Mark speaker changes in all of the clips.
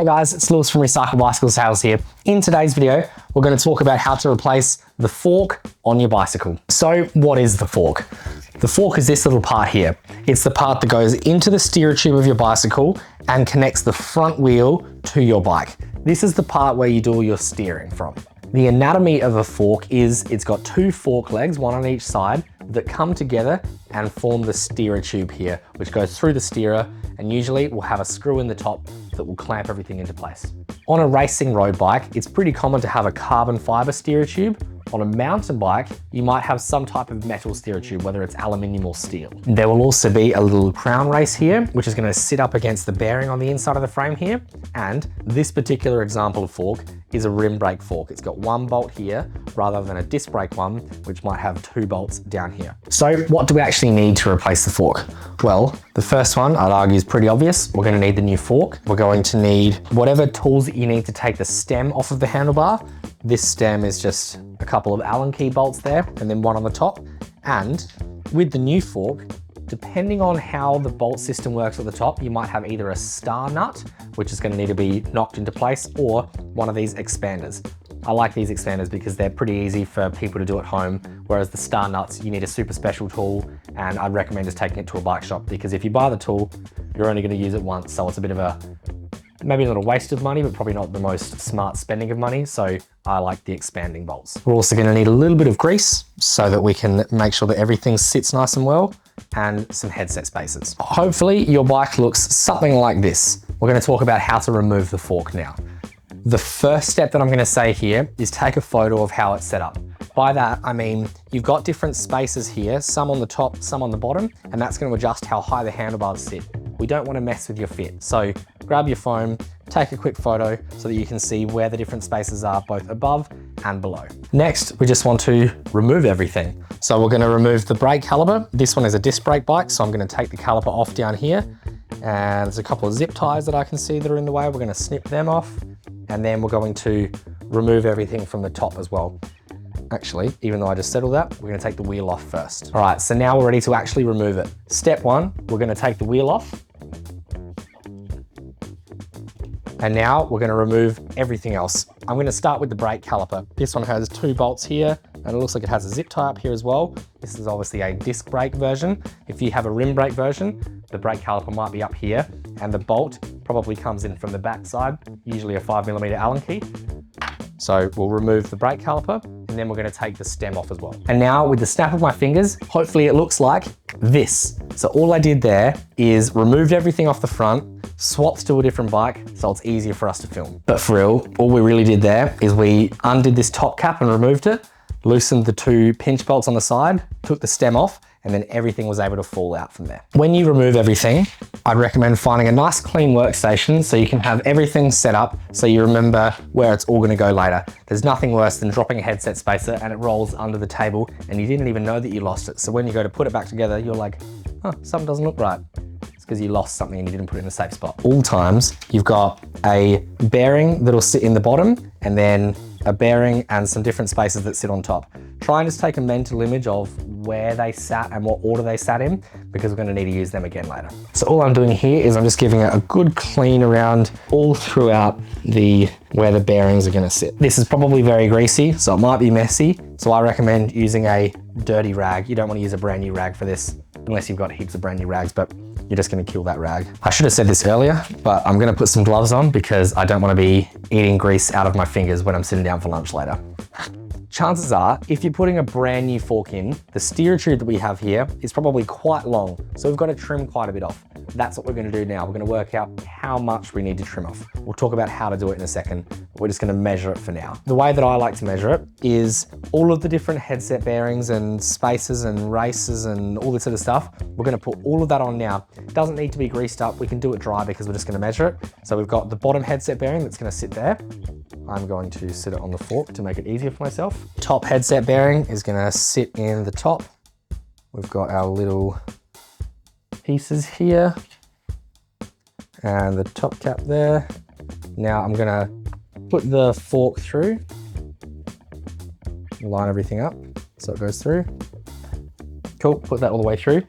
Speaker 1: Hey guys, it's Lewis from Recycle Bicycle Sales here. In today's video, we're going to talk about how to replace the fork on your bicycle. So what is the fork? The fork is this little part here. It's the part that goes into the steer tube of your bicycle and connects the front wheel to your bike. This is the part where you do all your steering from. The anatomy of a fork is it's got two fork legs, one on each side, that come together and form the steerer tube here, which goes through the steerer, and usually will have a screw in the top that will clamp everything into place. On a racing road bike, it's pretty common to have a carbon fiber steerer tube. On a mountain bike, you might have some type of metal steerer tube, whether it's aluminium or steel. There will also be a little crown race here, which is going to sit up against the bearing on the inside of the frame here. And this particular example of fork is a rim brake fork. It's got one bolt here rather than a disc brake one, which might have two bolts down here. So what do we actually need to replace the fork? Well, the first one I'd argue is pretty obvious. We're going to need the new fork. We're going to need whatever tools that you need to take the stem off of the handlebar. This stem is just a couple of Allen key bolts there and then one on the top. And with the new fork, depending on how the bolt system works at the top, you might have either a star nut, which is going to need to be knocked into place, or one of these expanders. I like these expanders because they're pretty easy for people to do at home, whereas the star nuts, you need a super special tool, and I'd recommend just taking it to a bike shop, because if you buy the tool, you're only going to use it once, so it's a bit of maybe a little waste of money, but probably not the most smart spending of money. So I like the expanding bolts. We're also going to need a little bit of grease so that we can make sure that everything sits nice and well, and some headset spacers. Hopefully your bike looks something like this. We're going to talk about how to remove the fork now. The first step that I'm going to say here is take a photo of how it's set up. By that, I mean, you've got different spaces here, some on the top, some on the bottom, and that's going to adjust how high the handlebars sit. We don't want to mess with your fit. So grab your phone, take a quick photo so that you can see where the different spaces are both above and below. Next, we just want to remove everything. So we're going to remove the brake caliper. This one is a disc brake bike, so I'm going to take the caliper off down here. And there's a couple of zip ties that I can see that are in the way. We're going to snip them off. And then we're going to remove everything from the top as well. Actually, even though I just said all that, we're going to take the wheel off first. All right, so now we're ready to actually remove it. Step one, we're going to take the wheel off. And now we're going to remove everything else. I'm going to start with the brake caliper. This one has two bolts here, and it looks like it has a zip tie up here as well. This is obviously a disc brake version. If you have a rim brake version, the brake caliper might be up here, and the bolt probably comes in from the back side, usually a 5mm Allen key. So we'll remove the brake caliper, and then we're going to take the stem off as well. And now with the snap of my fingers, hopefully it looks like this. So all I did there is removed everything off the front, swapped to a different bike so it's easier for us to film. But for real, all we really did there is we undid this top cap and removed it, loosened the two pinch bolts on the side, took the stem off, and then everything was able to fall out from there. When you remove everything, I'd recommend finding a nice clean workstation so you can have everything set up so you remember where it's all going to go later. There's nothing worse than dropping a headset spacer and it rolls under the table and you didn't even know that you lost it. So when you go to put it back together, you're like, oh, something doesn't look right. It's because you lost something and you didn't put it in a safe spot. All times, you've got a bearing that'll sit in the bottom and then a bearing and some different spaces that sit on top. Try and just take a mental image of where they sat and what order they sat in, because we're going to need to use them again later. So all I'm doing here is I'm just giving it a good clean around all throughout where the bearings are going to sit. This is probably very greasy, so it might be messy. So I recommend using a dirty rag. You don't want to use a brand new rag for this, unless you've got heaps of brand new rags, but you're just going to kill that rag. I should have said this earlier, but I'm going to put some gloves on because I don't want to be eating grease out of my fingers when I'm sitting down for lunch later. Chances are, if you're putting a brand new fork in, the steer tube that we have here is probably quite long, so we've got to trim quite a bit off. That's what we're going to do now. We're going to work out how much we need to trim off. We'll talk about how to do it in a second, but we're just going to measure it for now. The way that I like to measure it is all of the different headset bearings and spacers and races and all this sort of stuff. We're going to put all of that on now. It doesn't need to be greased up. We can do it dry because we're just going to measure it. So we've got the bottom headset bearing that's going to sit there. I'm going to sit it on the fork to make it easier for myself. Top headset bearing is going to sit in the top. We've got our little pieces here and the top cap there. Now I'm going to put the fork through, line everything up so it goes through. Cool, put that all the way through.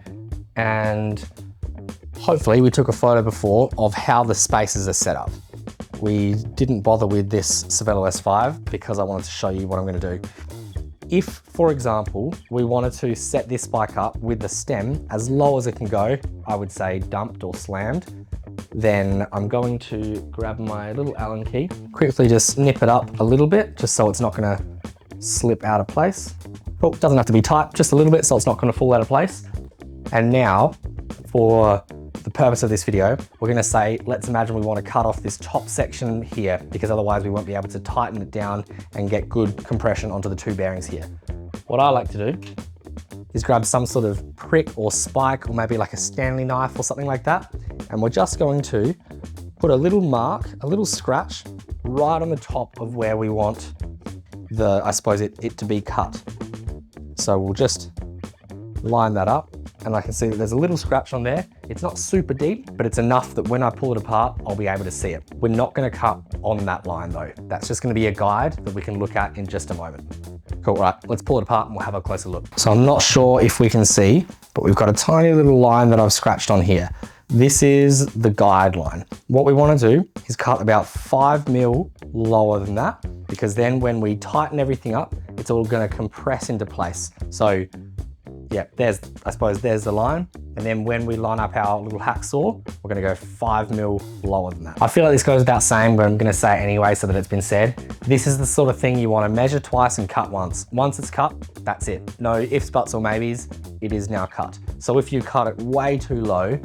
Speaker 1: And hopefully we took a photo before of how the spaces are set up. we didn't bother with this Cervelo S5 because I wanted to show you what I'm going to do. If, for example, we wanted to set this bike up with the stem as low as it can go, I would say dumped or slammed, then I'm going to grab my little Allen key, quickly just nip it up a little bit, just so it's not going to slip out of place. Oh, it doesn't have to be tight, just a little bit so it's not going to fall out of place. And now, for the purpose of this video, we're going to say, let's imagine we want to cut off this top section here, because otherwise we won't be able to tighten it down and get good compression onto the two bearings here. What I like to do is grab some sort of prick or spike, or maybe like a Stanley knife or something like that. And we're just going to put a little mark, a little scratch right on the top of where we want I suppose it to be cut. So we'll just line that up, and I can see that there's a little scratch on there. It's not super deep, but it's enough that when I pull it apart, I'll be able to see it. We're not going to cut on that line though. That's just going to be a guide that we can look at in just a moment. Cool, right, let's pull it apart and we'll have a closer look. So I'm not sure if we can see, but we've got a tiny little line that I've scratched on here. This is the guide line. What we want to do is cut about 5 mil lower than that, because then when we tighten everything up, it's all going to compress into place. So yeah, I suppose there's the line. And then when we line up our little hacksaw, we're going to go 5 mil lower than that. I feel like this goes without saying, but I'm going to say it anyway so that it's been said. This is the sort of thing you want to measure twice and cut once. Once it's cut, that's it. No ifs, buts, or maybes. It is now cut. So if you cut it way too low,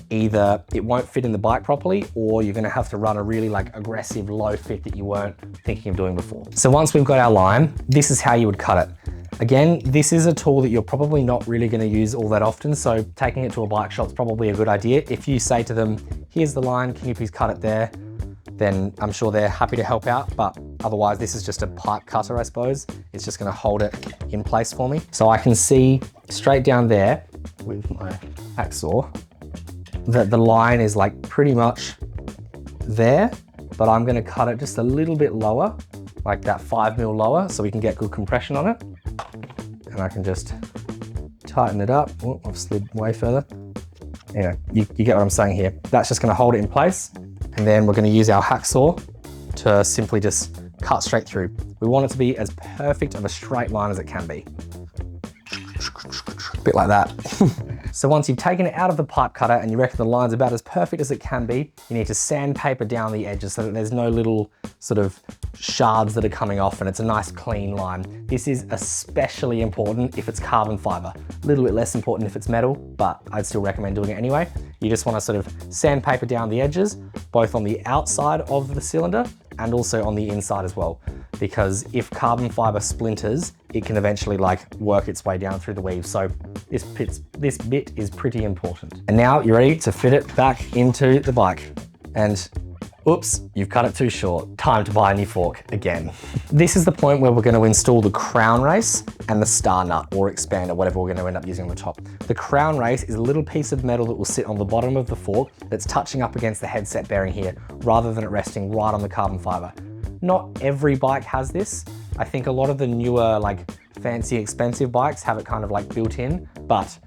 Speaker 1: either it won't fit in the bike properly, or you're going to have to run a really aggressive low fit that you weren't thinking of doing before. So once we've got our line, this is how you would cut it. Again, this is a tool that you're probably not really going to use all that often, so taking it to a bike shop is probably a good idea. If you say to them, here's the line, can you please cut it there? Then I'm sure they're happy to help out, but otherwise this is just a pipe cutter, I suppose. It's just going to hold it in place for me. So I can see straight down there with my hacksaw that the line is pretty much there, but I'm going to cut it just a little bit lower, like that 5 mil lower, so we can get good compression on it. And I can just tighten it up. Oh, I've slid way further. Anyway, you get what I'm saying here. That's just going to hold it in place. And then we're going to use our hacksaw to simply just cut straight through. We want it to be as perfect of a straight line as it can be. A bit like that. So once you've taken it out of the pipe cutter and you reckon the line's about as perfect as it can be, you need to sandpaper down the edges so that there's no little sort of shards that are coming off and it's a nice clean line. This is especially important if it's carbon fiber. A little bit less important if it's metal, but I'd still recommend doing it anyway. You just want to sort of sandpaper down the edges, both on the outside of the cylinder and also on the inside as well. Because if carbon fiber splinters, it can eventually work its way down through the weave. So this bit is pretty important. And now you're ready to fit it back into the bike. And oops, you've cut it too short. Time to buy a new fork again. This is the point where we're going to install the crown race and the star nut or expander, whatever we're going to end up using on the top. The crown race is a little piece of metal that will sit on the bottom of the fork that's touching up against the headset bearing here, rather than it resting right on the carbon fiber. Not every bike has this. I think a lot of the newer, fancy, expensive bikes have it kind of built in, but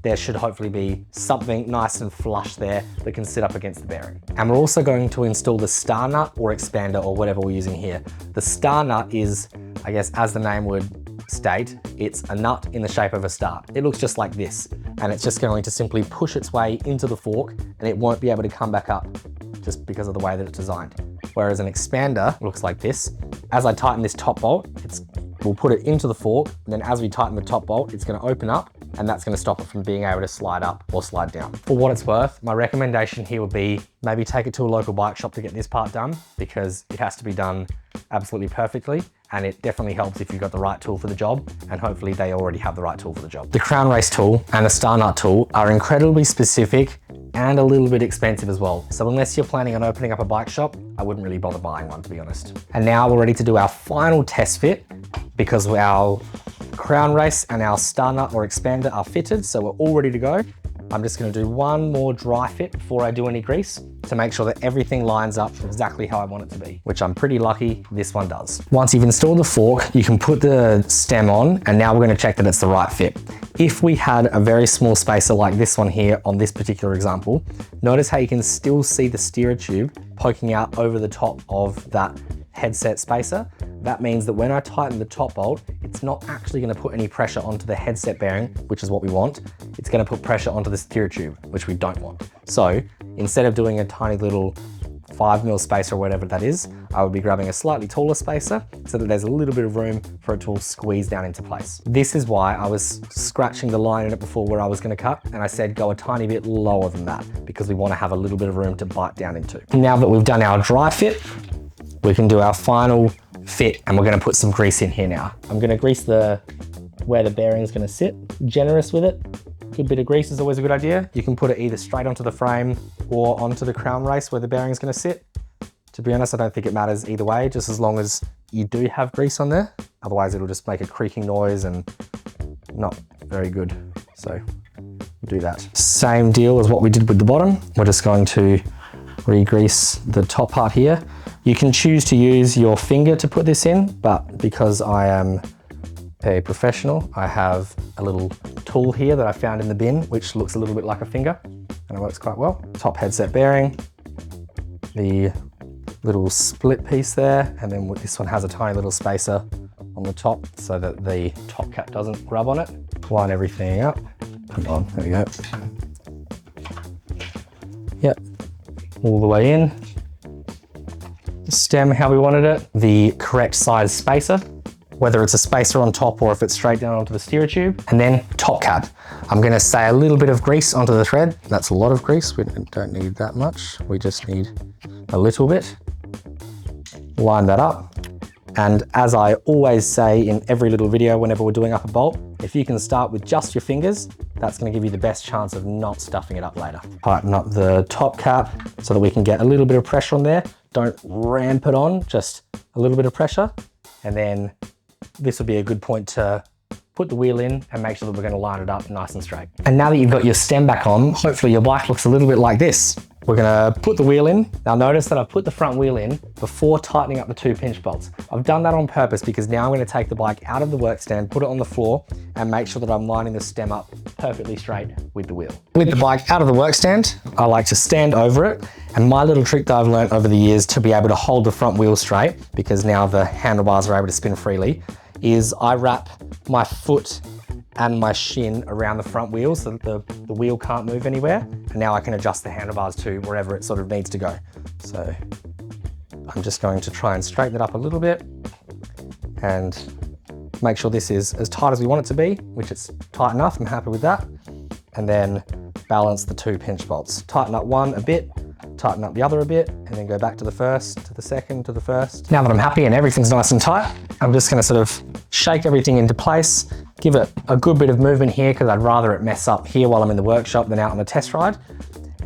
Speaker 1: there should hopefully be something nice and flush there that can sit up against the bearing. And we're also going to install the star nut or expander or whatever we're using here. The star nut is, I guess, as the name would state, it's a nut in the shape of a star. It looks just like this, and it's just going to simply push its way into the fork and it won't be able to come back up just because of the way that it's designed. Whereas an expander looks like this. As I tighten this top bolt, we'll put it into the fork, and then as we tighten the top bolt, it's going to open up, and that's going to stop it from being able to slide up or slide down. For what it's worth, my recommendation here would be maybe take it to a local bike shop to get this part done, because it has to be done absolutely perfectly, and it definitely helps if you've got the right tool for the job, and hopefully they already have the right tool for the job. The crown race tool and the star nut tool are incredibly specific and a little bit expensive as well. So unless you're planning on opening up a bike shop, I wouldn't really bother buying one, to be honest. And now we're ready to do our final test fit, because our crown race and our star nut or expander are fitted, so we're all ready to go. I'm just gonna do one more dry fit before I do any grease to make sure that everything lines up exactly how I want it to be, which I'm pretty lucky this one does. Once you've installed the fork, you can put the stem on, and now we're gonna check that it's the right fit. If we had a very small spacer like this one here on this particular example, notice how you can still see the steerer tube poking out over the top of that headset spacer. That means that when I tighten the top bolt, it's not actually gonna put any pressure onto the headset bearing, which is what we want. It's gonna put pressure onto the steerer tube, which we don't want. So instead of doing a tiny little 5mm spacer or whatever that is, I would be grabbing a slightly taller spacer so that there's a little bit of room for it to all squeeze down into place. This is why I was scratching the line in it before where I was gonna cut, and I said go a tiny bit lower than that because we wanna have a little bit of room to bite down into. Now that we've done our dry fit, we can do our final fit, and we're gonna put some grease in here now. I'm gonna grease where the bearing is gonna sit, generous with it. Good bit of grease is always a good idea. You can put it either straight onto the frame or onto the crown race where the bearing is gonna sit. To be honest, I don't think it matters either way, just as long as you do have grease on there. Otherwise it'll just make a creaking noise and not very good. So we'll do that. Same deal as what we did with the bottom. We're just going to re-grease the top part here. You can choose to use your finger to put this in, but because I am a professional, I have a little tool here that I found in the bin, which looks a little bit like a finger, and it works quite well. Top headset bearing, the little split piece there, and then this one has a tiny little spacer on the top so that the top cap doesn't rub on it. Line everything up. Come on, there we go. Yep, all the way in. Stem how we wanted it, the correct size spacer, whether it's a spacer on top or if it's straight down onto the steerer tube, and then top cap. I'm gonna say a little bit of grease onto the thread. That's a lot of grease, we don't need that much. We just need a little bit. Line that up. And as I always say in every little video whenever we're doing up a bolt, if you can start with just your fingers, that's gonna give you the best chance of not stuffing it up later. Tighten up the top cap so that we can get a little bit of pressure on there. Don't ramp it on, just a little bit of pressure. And then this would be a good point to put the wheel in and make sure that we're gonna line it up nice and straight. And now that you've got your stem back on, hopefully your bike looks a little bit like this. We're gonna put the wheel in. Now notice that I've put the front wheel in before tightening up the 2 pinch bolts. I've done that on purpose because now I'm gonna take the bike out of the work stand, put it on the floor, and make sure that I'm lining the stem up perfectly straight with the wheel. With the bike out of the work stand, I like to stand over it, and my little trick that I've learned over the years to be able to hold the front wheel straight, because now the handlebars are able to spin freely, is I wrap my foot and my shin around the front wheel so that the wheel can't move anywhere. And now I can adjust the handlebars to wherever it sort of needs to go. So I'm just going to try and straighten it up a little bit and make sure this is as tight as we want it to be, which it's tight enough, I'm happy with that. And then balance the 2 pinch bolts. Tighten up one a bit, tighten up the other a bit, and then go back to the first, to the second, to the first. Now that I'm happy and everything's nice and tight, I'm just gonna sort of shake everything into place, give it a good bit of movement here because I'd rather it mess up here while I'm in the workshop than out on the test ride.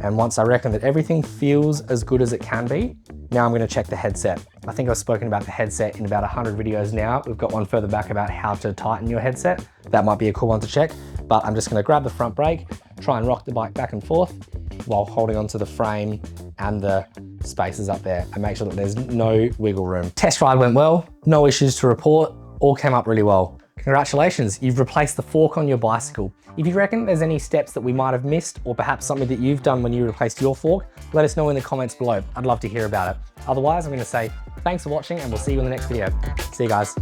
Speaker 1: And once I reckon that everything feels as good as it can be, now I'm gonna check the headset. I think I've spoken about the headset in about 100 videos now. We've got one further back about how to tighten your headset. That might be a cool one to check, but I'm just gonna grab the front brake, try and rock the bike back and forth while holding onto the frame and the spaces up there and make sure that there's no wiggle room. Test ride went well, no issues to report, all came up really well. Congratulations, you've replaced the fork on your bicycle. If you reckon there's any steps that we might have missed or perhaps something that you've done when you replaced your fork, let us know in the comments below. I'd love to hear about it. Otherwise, I'm gonna say thanks for watching and we'll see you in the next video. See you guys.